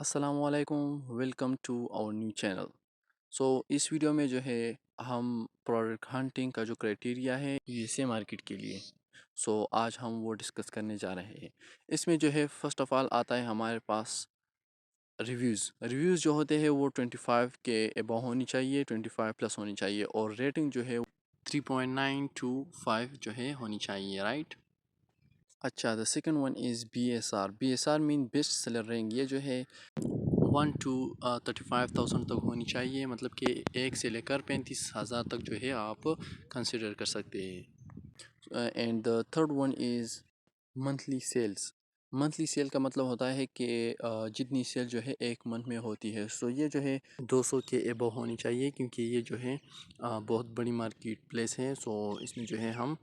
السلام علیکم، welcome to our new channel. اس ویڈیو میں جو ہے ہم پروڈکٹ ہنٹنگ کا جو کرائٹیریا ہے یو ایس اے مارکیٹ کے لیے آج ہم وہ ڈسکس کرنے جا رہے ہیں۔ اس میں جو ہے فرسٹ آف آل آتا ہے ہمارے پاس ریویوز جو ہوتے ہیں وہ 25 کے ابو ہونی چاہیے، 25 پلس ہونی چاہیے، اور ریٹنگ جو ہے 3.9 to 5 جو ہے ہونی چاہیے، رائٹ؟ اچھا، the second one is B S R مین بیسٹ سیلر رینک، یہ جو ہے 1 to 35,000 تک ہونی چاہیے، مطلب کہ 1 سے لے کر 35,000 تک جو ہے آپ کنسیڈر کر سکتے ہیں۔ And the third one is monthly sale کا مطلب ہوتا ہے کہ جتنی سیل جو ہے ایک منتھ میں ہوتی ہے، یہ جو ہے 200 کے ابو ہونی چاہیے، کیونکہ یہ جو ہے بہت بڑی مارکیٹ پلیس ہے، اس میں جو ہے ہم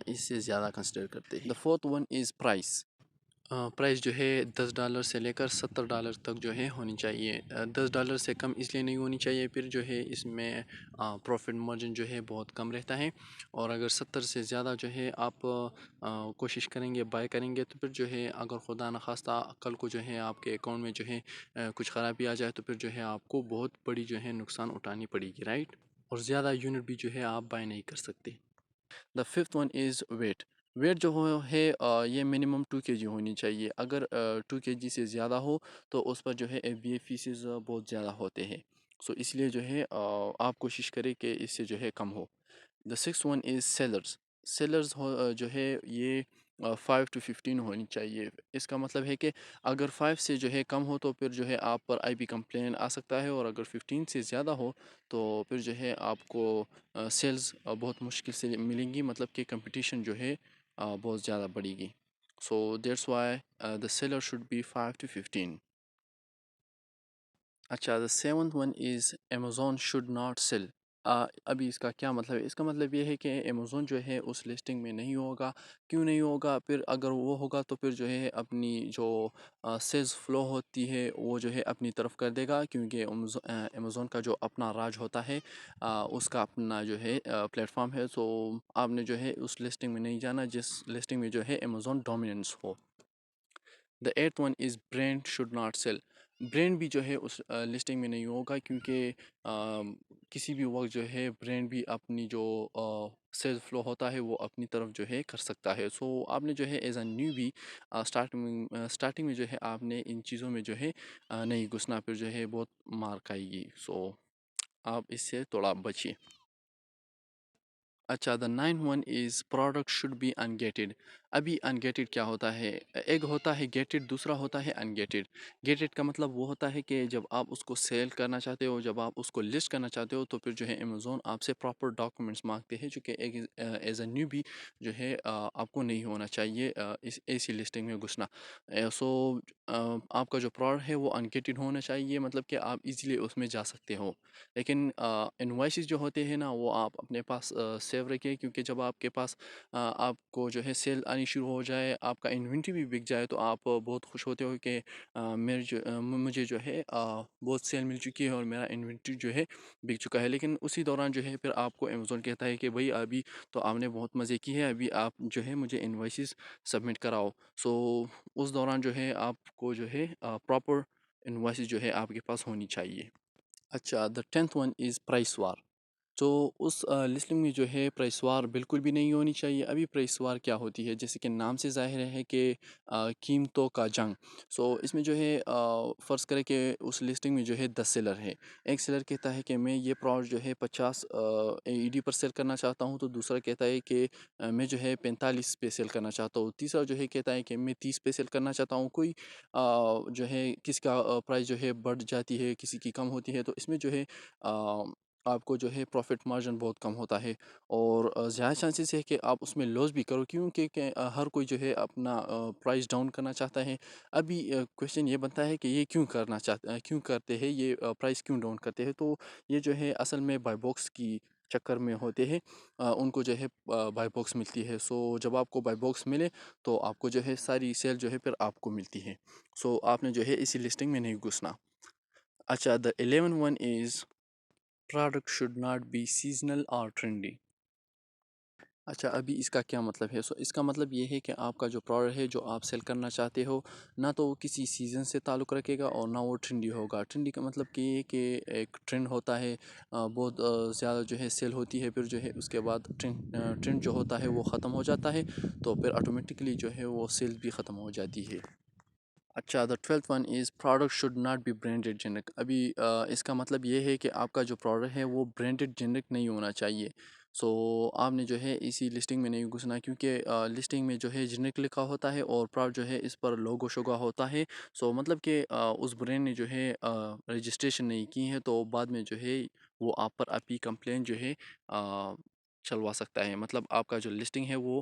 اس سے زیادہ کنسیڈر کرتے ہیں۔ The fourth one is price جو ہے $10 سے لے کر $70 تک جو ہے ہونی چاہیے۔ $10 سے کم اس لیے نہیں ہونی چاہیے، پھر جو ہے اس میں پروفٹ مارجن جو ہے بہت کم رہتا ہے، اور اگر 70 سے زیادہ جو ہے آپ کوشش کریں گے بائی کریں گے، تو پھر جو ہے اگر خدا نخواستہ کل کو جو ہے آپ کے اکاؤنٹ میں جو ہے کچھ خرابی آ جائے، تو پھر جو ہے آپ کو بہت بڑی جو ہے نقصان اٹھانی پڑے گی، رائٹ؟ اور زیادہ یونٹ بھی جو ہے آپ بائی نہیں کر سکتے۔ The fifth one is weight جو ہے یہ منیمم 2 kg ہونی چاہیے۔ اگر 2 kg سے زیادہ ہو تو اس پر جو ہے ایف بی اے فیسز بہت زیادہ ہوتے ہیں، اس لیے جو ہے آپ کوشش کریں کہ اس سے جو ہے کم ہو۔ دا سکس ون از سیلرز جو ہے یہ 5 to 15 ہونی چاہیے۔ اس کا مطلب ہے کہ اگر 5 سے جو ہے کم ہو تو پھر جو ہے آپ پر آئی پی کمپلین آ سکتا ہے، اور اگر 15 سے زیادہ ہو تو پھر جو ہے آپ کو سیلز بہت مشکل سے ملیں گی، مطلب کہ کمپٹیشن جو ہے بہت زیادہ بڑھے گی۔ That's why the seller should be 5 to 15۔ اچھا، the seventh one is Amazon should not sell. ابھی اس کا کیا مطلب ہے؟ اس کا مطلب یہ ہے کہ امیزون جو ہے اس لسٹنگ میں نہیں ہوگا۔ کیوں نہیں ہوگا؟ پھر اگر وہ ہوگا تو پھر جو ہے اپنی جو سیلز فلو ہوتی ہے وہ جو ہے اپنی طرف کر دے گا، کیونکہ امیزون کا جو اپنا راج ہوتا ہے، اس کا اپنا جو ہے پلیٹ فارم ہے، آپ نے جو ہے اس لسٹنگ میں نہیں جانا جس لسٹنگ میں جو ہے امیزون ڈومیننس ہو۔ The eighth one is brand should not sell. Brand بھی جو ہے اس لسٹنگ میں نہیں ہوگا، کیونکہ کسی بھی وقت جو ہے برینڈ بھی اپنی جو سیل فلو ہوتا ہے وہ اپنی طرف جو ہے کر سکتا ہے۔ آپ نے جو ہے ایز اے نیو بھی اسٹارٹنگ میں جو ہے آپ نے ان چیزوں میں جو ہے نہیں گھسنا، پھر جو ہے بہت مارک آئے گی، آپ اس سے تھوڑا بچیے۔ اچھا، the nine one is product should be ingated. ابھی انگیٹڈ کیا ہوتا ہے؟ ایک ہوتا ہے گیٹڈ، دوسرا ہوتا ہے انگیٹڈ۔ گیٹڈ کا مطلب وہ ہوتا ہے کہ جب آپ اس کو سیل کرنا چاہتے ہو، جب آپ اس کو لسٹ کرنا چاہتے ہو، تو پھر جو ہے امیزون آپ سے پراپر ڈاکومنٹس مانگتے ہیں، جو کہ ایک ایز اے نیو بھی جو ہے آپ کو نہیں ہونا چاہیے اس ایسی لسٹنگ میں گھسنا۔ آپ کا جو پروڈکٹ ہے وہ انگیٹڈ ہونا چاہیے، مطلب کہ آپ ایزیلی اس میں جا سکتے ہو۔ لیکن انوائسز جو ہوتے ہیں نا، وہ آپ اپنے پاس سیو رکھیں، کیونکہ جب آپ کے پاس آپ کو جو ہے سیل آنی شروع ہو جائے، آپ کا انوینٹری بھی بک جائے، تو آپ بہت خوش ہوتے ہو کہ مجھے جو ہے بہت سیل مل چکی ہے اور میرا انوینٹری جو ہے بک چکا ہے۔ لیکن اسی دوران جو ہے پھر آپ کو امیزون کہتا ہے کہ بھائی ابھی تو آپ نے بہت مزے کی ہے، ابھی آپ جو ہے مجھے انوائسز سبمٹ کراؤ۔ اس دوران جو ہے آپ کو جو ہے پراپر انوائسز جو ہے آپ کے پاس ہونی چاہیے۔ اچھا، the tenth one is price war. اس لسٹنگ میں جو ہے پرائس وار بالکل بھی نہیں ہونی چاہیے۔ ابھی پرائس وار کیا ہوتی ہے؟ جیسے کہ نام سے ظاہر ہے کہ قیمتوں کا جنگ۔ اس میں جو ہے فرض کرے کہ اس لسٹنگ میں جو ہے 10 سیلر ہے۔ ایک سیلر کہتا ہے کہ میں یہ پروڈکٹ جو ہے 50 اے ای ڈی پر سیل کرنا چاہتا ہوں، تو دوسرا کہتا ہے کہ میں جو ہے 45 پہ سیل کرنا چاہتا ہوں، تیسرا جو ہے کہتا ہے کہ میں 30 پہ سیل کرنا چاہتا ہوں۔ کوئی جو ہے کسی کا پرائس جو ہے بڑھ جاتی ہے، کسی کی کم ہوتی ہے، تو اس میں جو ہے آپ کو جو ہے پروفٹ مارجن بہت کم ہوتا ہے، اور زیادہ چانسز ہے کہ آپ اس میں لوس بھی کرو، کیونکہ ہر کوئی جو ہے اپنا پرائس ڈاؤن کرنا چاہتا ہے۔ ابھی کویشچن یہ بنتا ہے کہ یہ کیوں کرتے ہیں، یہ پرائس کیوں ڈاؤن کرتے ہیں؟ تو یہ جو ہے اصل میں بائی باکس کی چکر میں ہوتے ہیں، ان کو جو ہے بائی باکس ملتی ہے۔ جب آپ کو بائی باکس ملے تو آپ کو جو ہے ساری سیل جو ہے پھر آپ کو ملتی ہے۔ آپ نے جو ہے اسی لسٹنگ میں نہیں گھسنا۔ اچھا، the 11 one is product should not be seasonal اور ٹرینڈی۔ اچھا، ابھی اس کا کیا مطلب ہے؟ اس کا مطلب یہ ہے کہ آپ کا جو پروڈکٹ ہے جو آپ سیل کرنا چاہتے ہو، نہ تو وہ کسی سیزن سے تعلق رکھے گا اور نہ وہ ٹرینڈی ہوگا۔ ٹرینڈی کا مطلب کہ یہ کہ ایک ٹرینڈ ہوتا ہے، بہت زیادہ جو ہے سیل ہوتی ہے، پھر جو ہے اس کے بعد ٹرینڈ جو ہوتا ہے وہ ختم ہو جاتا ہے، تو پھر آٹومیٹکلی جو ہے وہ سیل بھی ختم ہو جاتی ہے۔ اچھا، the 12th one is product should not be branded generic. ابھی اس کا مطلب یہ ہے کہ آپ کا جو پروڈکٹ ہے وہ برانڈیڈ جنرک نہیں ہونا چاہیے۔ سو آپ نے جو ہے اسی لسٹنگ میں نہیں گھسنا، کیونکہ لسٹنگ میں جو ہے جنرک لکھا ہوتا ہے اور پروڈکٹ جو ہے اس پر لوگو شوگا ہوتا ہے۔ سو مطلب کہ اس برانڈ نے جو ہے رجسٹریشن نہیں کی ہے، تو بعد میں جو ہے وہ آپ پر اپنی کمپلین جو ہے چلوا سکتا ہے، مطلب آپ کا جو لسٹنگ ہے وہ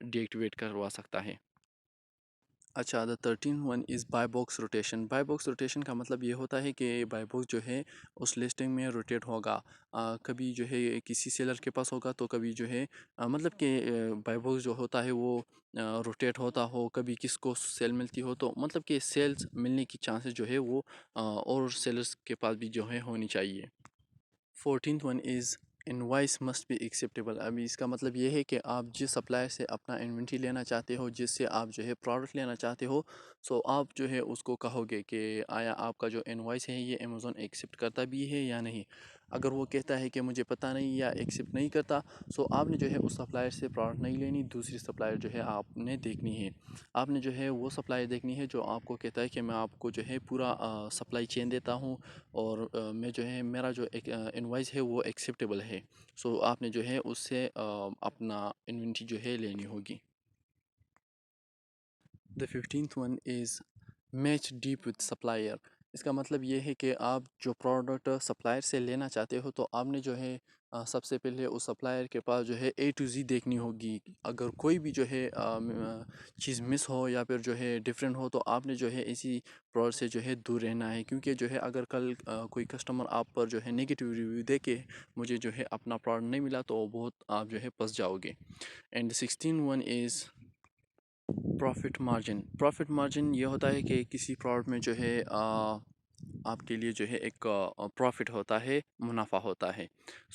ڈی ایکٹیویٹ کروا سکتا ہے۔ اچھا، دا 13 one is by box rotation. By box rotation کا مطلب یہ ہوتا ہے کہ بائی باکس جو ہے اس لسٹنگ میں روٹیٹ ہوگا، کبھی جو ہے کسی سیلر کے پاس ہوگا تو کبھی جو ہے مطلب کہ بائی باکس جو ہوتا ہے وہ روٹیٹ ہوتا ہو، کبھی کس کو سیل ملتی ہو، تو مطلب کہ سیلز ملنے کی چانسز جو ہے وہ اور سیلرز کے پاس بھی جو ہے ہونی چاہیے۔ 14th one is invoice must be acceptable. ابھی اس کا مطلب یہ ہے کہ آپ جس سپلائر سے اپنا انوینٹری لینا چاہتے ہو، جس سے آپ جو ہے پروڈکٹ لینا چاہتے ہو، سو آپ جو ہے اس کو کہو گے کہ آیا آپ کا جو انوائس ہے یہ امیزون ایکسیپٹ کرتا بھی ہے یا نہیں۔ اگر وہ کہتا ہے کہ مجھے پتہ نہیں یا ایکسیپٹ نہیں کرتا، سو آپ نے جو ہے اس سپلائر سے پروڈکٹ نہیں لینی، دوسری سپلائر جو ہے آپ نے دیکھنی ہے۔ آپ نے جو ہے وہ سپلائر دیکھنی ہے جو آپ کو کہتا ہے کہ میں آپ کو جو ہے پورا سپلائی چین دیتا ہوں، اور میں جو ہے میرا جو ایک انوائس ہے وہ ایکسیپٹیبل ہے، سو آپ نے جو ہے اس سے اپنا انوینٹری جو ہے لینی ہوگی۔ The 15th one is match dip with supplier. اس کا مطلب یہ ہے کہ آپ جو پروڈکٹ سپلائر سے لینا چاہتے ہو، تو آپ نے جو ہے سب سے پہلے اس سپلائر کے پاس جو ہے اے ٹو زی دیکھنی ہوگی۔ اگر کوئی بھی جو ہے چیز مس ہو یا پھر جو ہے ڈفرینٹ ہو، تو آپ نے جو ہے اسی پروڈکٹ سے جو ہے دور رہنا ہے، کیونکہ جو ہے اگر کل کوئی کسٹمر آپ پر جو ہے نگیٹیو ریویو دے کے مجھے جو ہے اپنا پروڈکٹ نہیں ملا، تو بہت آپ جو ہے پھنس جاؤ گے۔ And 16 one is profit margin. Profit margin یہ ہوتا ہے کہ کسی پروڈکٹ میں جو ہے آپ کے لیے جو ہے ایک پروفٹ ہوتا ہے، منافع ہوتا ہے،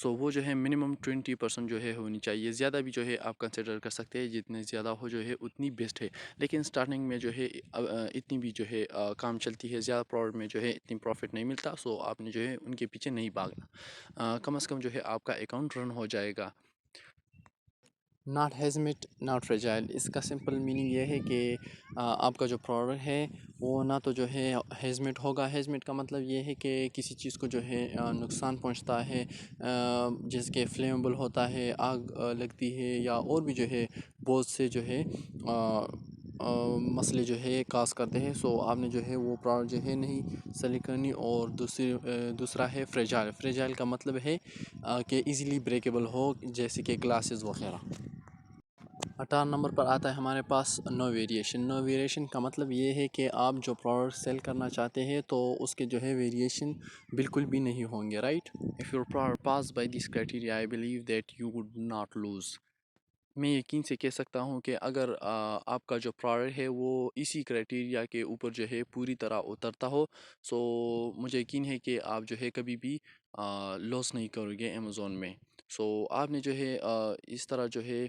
سو وہ جو ہے منیمم 20% جو ہے ہونی چاہیے۔ زیادہ بھی جو ہے آپ کنسیڈر کر سکتے ہیں، جتنے زیادہ ہو جو ہے اتنی بیسٹ ہے، لیکن سٹارٹنگ میں جو ہے اتنی بھی جو ہے کام چلتی ہے، زیادہ پروڈکٹ میں جو ہے اتنی پروفٹ نہیں ملتا، سو آپ نے جو ہے ان کے پیچھے نہیں بھاگنا، کم از کم جو ہے آپ کا اکاؤنٹ رن ہو جائے گا۔ Not hazmat not fragile. اس کا سمپل میننگ یہ ہے کہ آپ کا جو پروڈکٹ ہے وہ نہ تو جو ہے ہیزمٹ ہوگا۔ ہیزمٹ کا مطلب یہ ہے کہ کسی چیز کو جو ہے نقصان پہنچتا ہے، جیسے کہ فلیمیبل ہوتا ہے، آگ لگتی ہے، یا اور بھی جو ہے بہت سے جو ہے مسئلے جو ہے کاز کرتے ہیں، سو آپ نے جو ہے وہ پروڈکٹ جو ہے نہیں سیل کرنی۔ اور دوسرا ہے فریجائل۔ فریجائل کا مطلب ہے کہ ایزیلی بریکیبل ہو، جیسے کہ گلاسز وغیرہ۔ 18 نمبر پر آتا ہے ہمارے پاس نو ویریشن۔ نو ویریشن کا مطلب یہ ہے کہ آپ جو پروڈکٹ سیل کرنا چاہتے ہیں تو اس کے جو ہے ویریشن بالکل بھی نہیں ہوں گے، right. If your product pass by this criteria I believe that you would not lose. میں یقین سے کہہ سکتا ہوں کہ اگر آپ کا جو پروڈکٹ ہے وہ اسی کرائٹیریا کے اوپر جو ہے پوری طرح اترتا ہو، سو مجھے یقین ہے کہ آپ جو ہے کبھی بھی لاس نہیں کرو گے امیزون میں۔ سو آپ نے جو ہے اس طرح جو ہے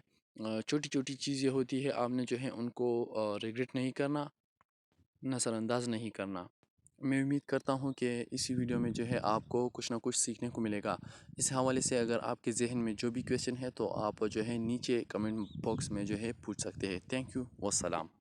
چھوٹی چھوٹی چیزیں ہوتی ہے، آپ نے جو ہے ان کو ریگریٹ نہیں کرنا، نظر انداز نہیں کرنا۔ میں امید کرتا ہوں کہ اسی ویڈیو میں جو ہے آپ کو کچھ نہ کچھ سیکھنے کو ملے گا۔ اس حوالے سے اگر آپ کے ذہن میں جو بھی کویشچن ہے تو آپ جو ہے نیچے کمنٹ باکس میں جو ہے پوچھ سکتے ہیں۔ تھینک یو، والسلام۔